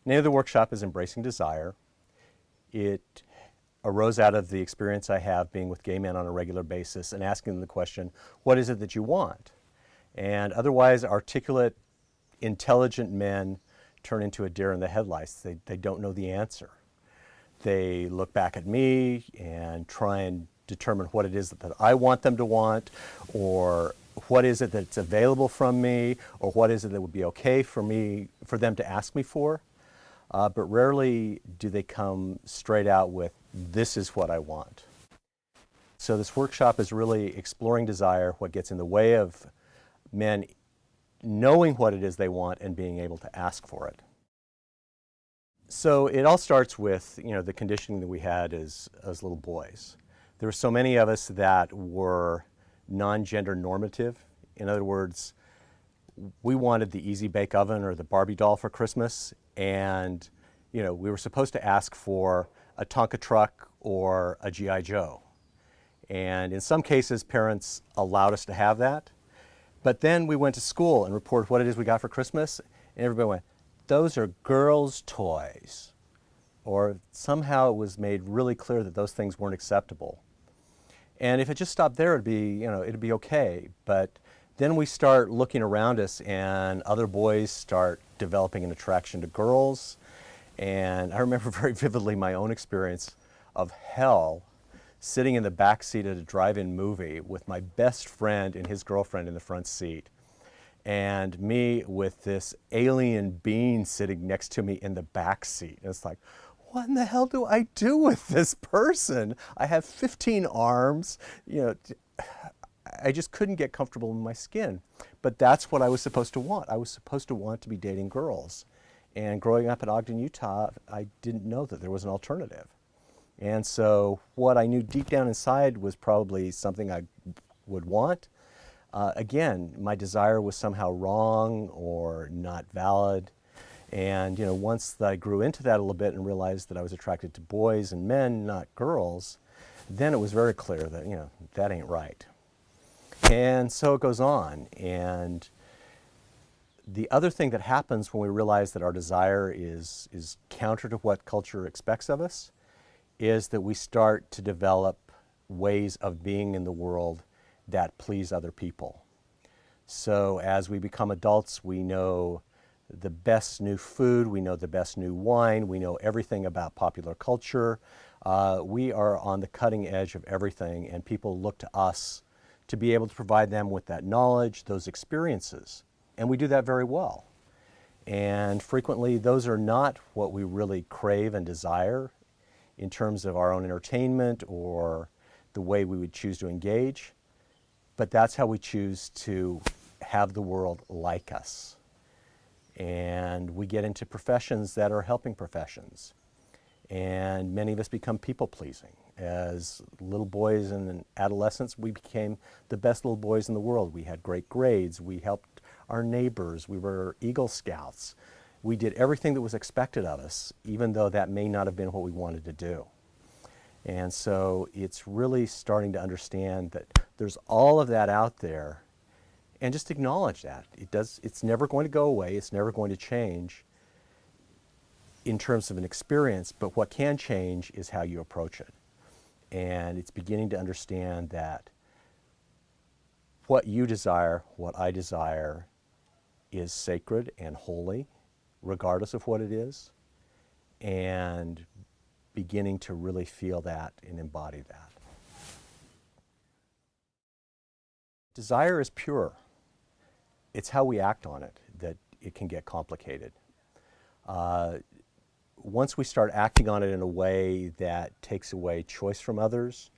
The name of the workshop is Embracing Desire. It arose out of the experience I have being with gay men on a regular basis and asking them the question, what is it that you want? And otherwise articulate, intelligent men turn into a deer in the headlights. They don't know the answer. They look back at me and try and determine what it is that I want them to want, or what is it that's available from me, or what is it that would be okay for them to ask me for. But rarely do they come straight out with, this is what I want. So this workshop is really exploring desire, what gets in the way of men knowing what it is they want and being able to ask for it. So it all starts with, the conditioning that we had as little boys. There were so many of us that were non-gender normative. In other words, we wanted the Easy Bake Oven or the Barbie doll for Christmas, and we were supposed to ask for a Tonka truck or a G.I. Joe. And in some cases, parents allowed us to have that. But then we went to school and reported what it is we got for Christmas, and everybody went, those are girls' toys. Or somehow it was made really clear that those things weren't acceptable. And if it just stopped there, it'd be okay. But then we start looking around us and other boys start developing an attraction to girls. And I remember very vividly my own experience of hell sitting in the back seat at a drive-in movie with my best friend and his girlfriend in the front seat, and me with this alien being sitting next to me in the back seat. And it's like, what in the hell do I do with this person? I have 15 arms, I just couldn't get comfortable in my skin. But that's what I was supposed to want. I was supposed to want to be dating girls. And growing up in Ogden, Utah, I didn't know that there was an alternative. And so what I knew deep down inside was probably something I would want. Again, my desire was somehow wrong or not valid. And once I grew into that a little bit and realized that I was attracted to boys and men, not girls, then it was very clear that, that ain't right. And so it goes on. And the other thing that happens when we realize that our desire is counter to what culture expects of us is that we start to develop ways of being in the world that please other people. So as we become adults, we know the best new food, we know the best new wine, we know everything about popular culture. We are on the cutting edge of everything, and people look to us to be able to provide them with that knowledge, those experiences. And we do that very well. And frequently, those are not what we really crave and desire in terms of our own entertainment or the way we would choose to engage. But that's how we choose to have the world like us. And we get into professions that are helping professions. And many of us become people-pleasing. As little boys and adolescents, we became the best little boys in the world. We had great grades. We helped our neighbors. We were Eagle Scouts. We did everything that was expected of us, even though that may not have been what we wanted to do. And so it's really starting to understand that there's all of that out there, and just acknowledge that. It's never going to go away. It's never going to change in terms of an experience, but what can change is how you approach it. And it's beginning to understand that what you desire, what I desire, is sacred and holy, regardless of what it is, and beginning to really feel that and embody that. Desire is pure. It's how we act on it that it can get complicated. Once we start acting on it in a way that takes away choice from others,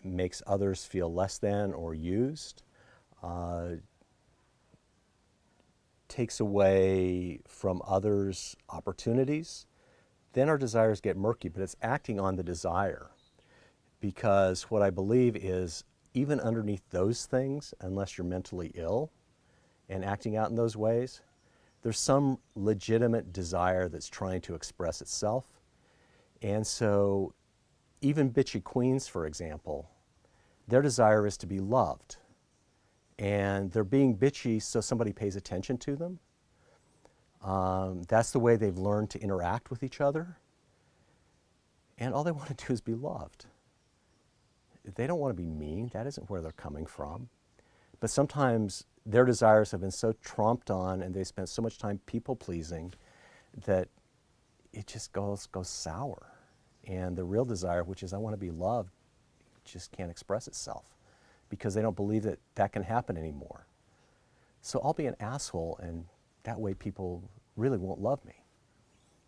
makes others feel less than or used, takes away from others' opportunities, then our desires get murky. But it's acting on the desire. Because what I believe is, even underneath those things, unless you're mentally ill and acting out in those ways, there's some legitimate desire that's trying to express itself. And so even bitchy queens, for example, their desire is to be loved. And they're being bitchy so somebody pays attention to them. That's the way they've learned to interact with each other. And all they want to do is be loved. They don't want to be mean. That isn't where they're coming from. But sometimes their desires have been so tromped on and they spent so much time people pleasing that it just goes sour. And the real desire, which is I want to be loved, just can't express itself because they don't believe that that can happen anymore. So I'll be an asshole, and that way people really won't love me.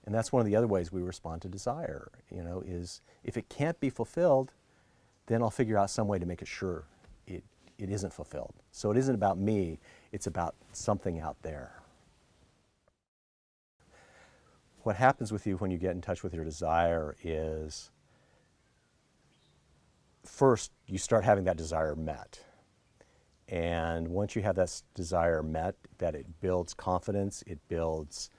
And that's one of the other ways we respond to desire, is if it can't be fulfilled, then I'll figure out some way to make it sure it isn't fulfilled. So it isn't about me, it's about something out there. What happens with you when you get in touch with your desire is, first, you start having that desire met. And once you have that desire met, that it builds confidence, it builds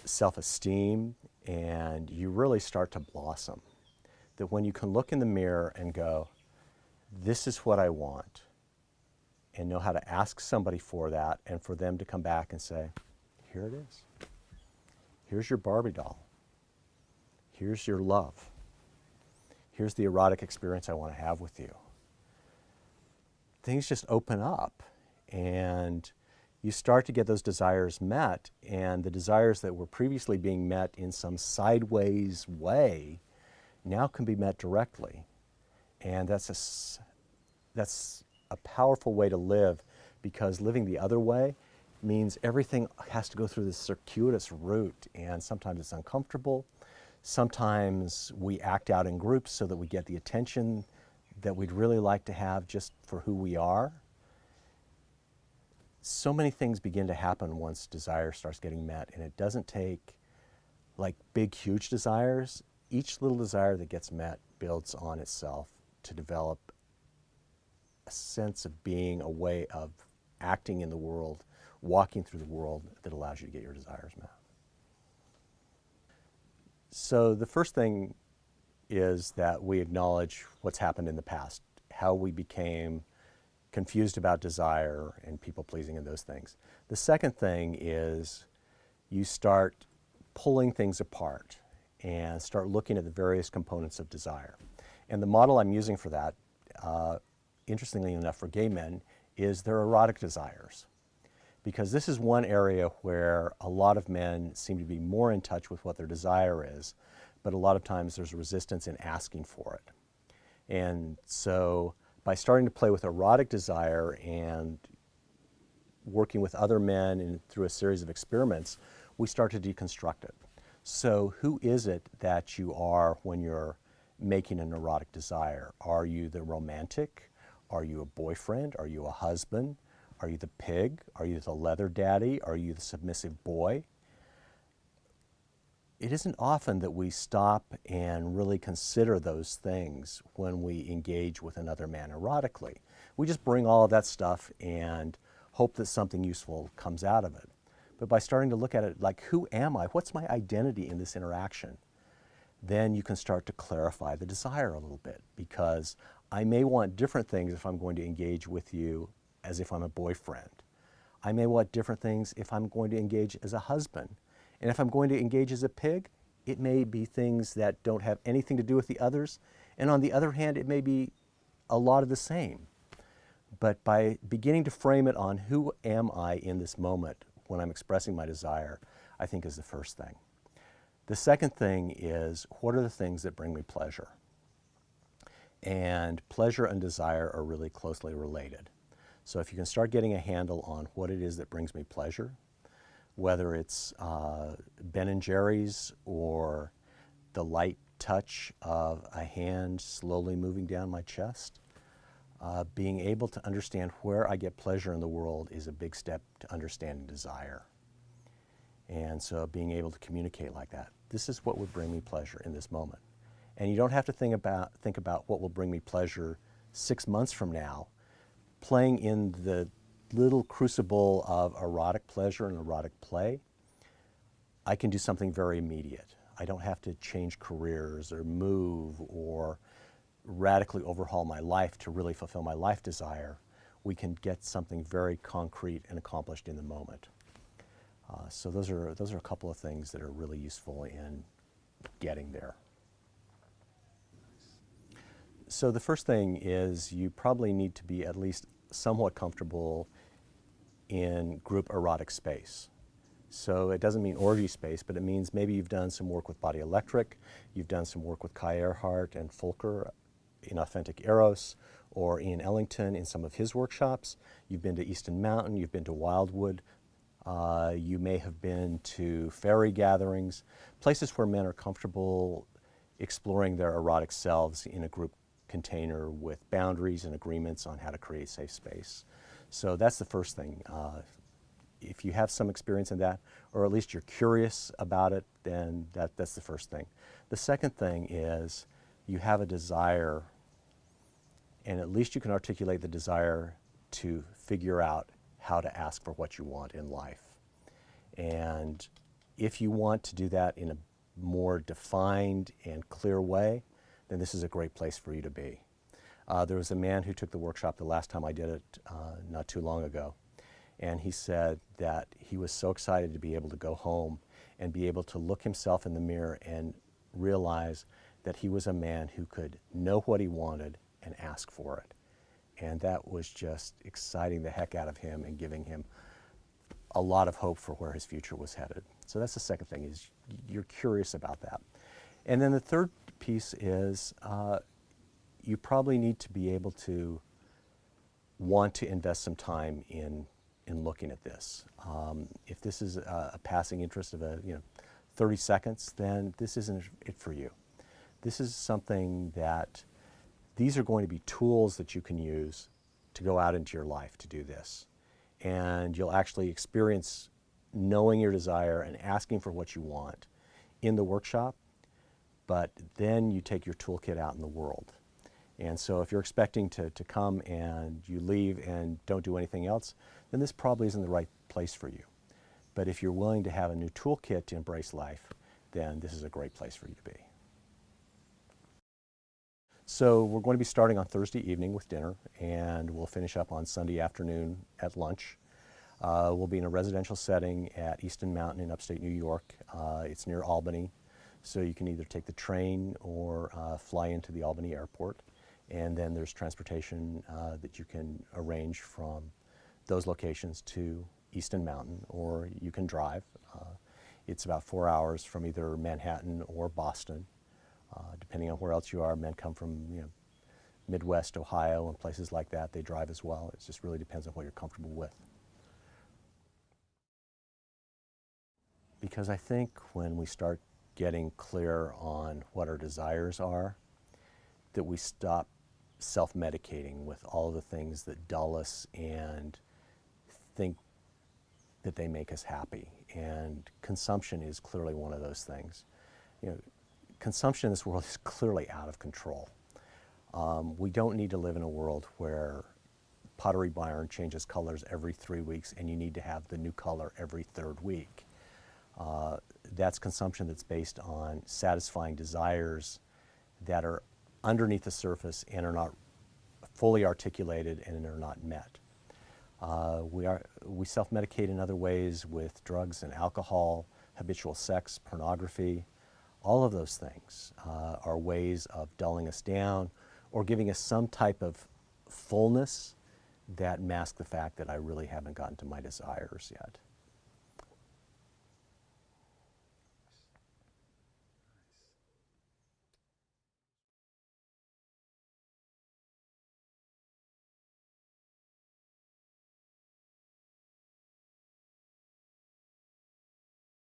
self-esteem, and you really start to blossom. That when you can look in the mirror and go, this is what I want, and know how to ask somebody for that, and for them to come back and say, here it is. Here's your Barbie doll. Here's your love. Here's the erotic experience I want to have with you. Things just open up, and you start to get those desires met, and the desires that were previously being met in some sideways way now can be met directly. And that's a powerful way to live, because living the other way means everything has to go through this circuitous route, and sometimes it's uncomfortable. Sometimes we act out in groups so that we get the attention that we'd really like to have just for who we are. So many things begin to happen once desire starts getting met, and it doesn't take like big, huge desires. Each little desire that gets met builds on itself to develop a sense of being, a way of acting in the world, walking through the world that allows you to get your desires met. So the first thing is that we acknowledge what's happened in the past, how we became confused about desire and people pleasing and those things. The second thing is you start pulling things apart and start looking at the various components of desire. And the model I'm using for that, interestingly enough for gay men, is their erotic desires. Because this is one area where a lot of men seem to be more in touch with what their desire is, but a lot of times there's resistance in asking for it. And so by starting to play with erotic desire and working with other men and through a series of experiments, we start to deconstruct it. So who is it that you are when you're making an erotic desire? Are you the romantic? Are you a boyfriend? Are you a husband? Are you the pig? Are you the leather daddy? Are you the submissive boy? It isn't often that we stop and really consider those things when we engage with another man erotically. We just bring all of that stuff and hope that something useful comes out of it. But by starting to look at it like, who am I? What's my identity in this interaction? Then you can start to clarify the desire a little bit, because I may want different things if I'm going to engage with you as if I'm a boyfriend. I may want different things if I'm going to engage as a husband. And if I'm going to engage as a pig, it may be things that don't have anything to do with the others. And on the other hand, it may be a lot of the same. But by beginning to frame it on who am I in this moment when I'm expressing my desire, I think is the first thing. The second thing is, what are the things that bring me pleasure? And pleasure and desire are really closely related. So if you can start getting a handle on what it is that brings me pleasure, whether it's Ben & Jerry's or the light touch of a hand slowly moving down my chest, being able to understand where I get pleasure in the world is a big step to understanding desire. And so being able to communicate like that, this is what would bring me pleasure in this moment. And you don't have to think about what will bring me pleasure 6 months from now. Playing in the little crucible of erotic pleasure and erotic play, I can do something very immediate. I don't have to change careers or move or radically overhaul my life to really fulfill my life desire. We can get something very concrete and accomplished in the moment. So those are a couple of things that are really useful in getting there. So the first thing is you probably need to be at least somewhat comfortable in group erotic space. So it doesn't mean orgy space, but it means maybe you've done some work with Body Electric, you've done some work with Kai Ehrhart and Folker in Authentic Eros, or Ian Ellington in some of his workshops. You've been to Easton Mountain, you've been to Wildwood, you may have been to fairy gatherings, places where men are comfortable exploring their erotic selves in a group container with boundaries and agreements on how to create safe space. So that's the first thing. If you have some experience in that, or at least you're curious about it, then that's the first thing. The second thing is you have a desire, and at least you can articulate the desire to figure out how to ask for what you want in life. And if you want to do that in a more defined and clear way, then this is a great place for you to be. There was a man who took the workshop the last time I did it, not too long ago, and he said that he was so excited to be able to go home and be able to look himself in the mirror and realize that he was a man who could know what he wanted and ask for it. And that was just exciting the heck out of him and giving him a lot of hope for where his future was headed. So that's the second thing, is you're curious about that. And then the third piece is you probably need to be able to want to invest some time in looking at this. If this is a passing interest of 30 seconds, then this isn't it for you. This is something that these are going to be tools that you can use to go out into your life to do this. And you'll actually experience knowing your desire and asking for what you want in the workshop, but then you take your toolkit out in the world. And so if you're expecting to come and you leave and don't do anything else, then this probably isn't the right place for you. But if you're willing to have a new toolkit to embrace life, then this is a great place for you to be. So we're going to be starting on Thursday evening with dinner, and we'll finish up on Sunday afternoon at lunch. We'll be in a residential setting at Easton Mountain in upstate New York. It's near Albany, so you can either take the train or fly into the Albany airport. And then there's transportation that you can arrange from those locations to Easton Mountain, or you can drive. It's about 4 hours from either Manhattan or Boston. Depending on where else you are, men come from Midwest Ohio and places like that. They drive as well. It just really depends on what you're comfortable with. Because I think when we start getting clear on what our desires are, that we stop self-medicating with all of the things that dull us and think that they make us happy. And consumption is clearly one of those things. Consumption in this world is clearly out of control. We don't need to live in a world where Pottery Barn changes colors every 3 weeks and you need to have the new color every third week. That's consumption that's based on satisfying desires that are underneath the surface and are not fully articulated and are not met. We self-medicate in other ways with drugs and alcohol, habitual sex, pornography. All of those things are ways of dulling us down or giving us some type of fullness that mask the fact that I really haven't gotten to my desires yet.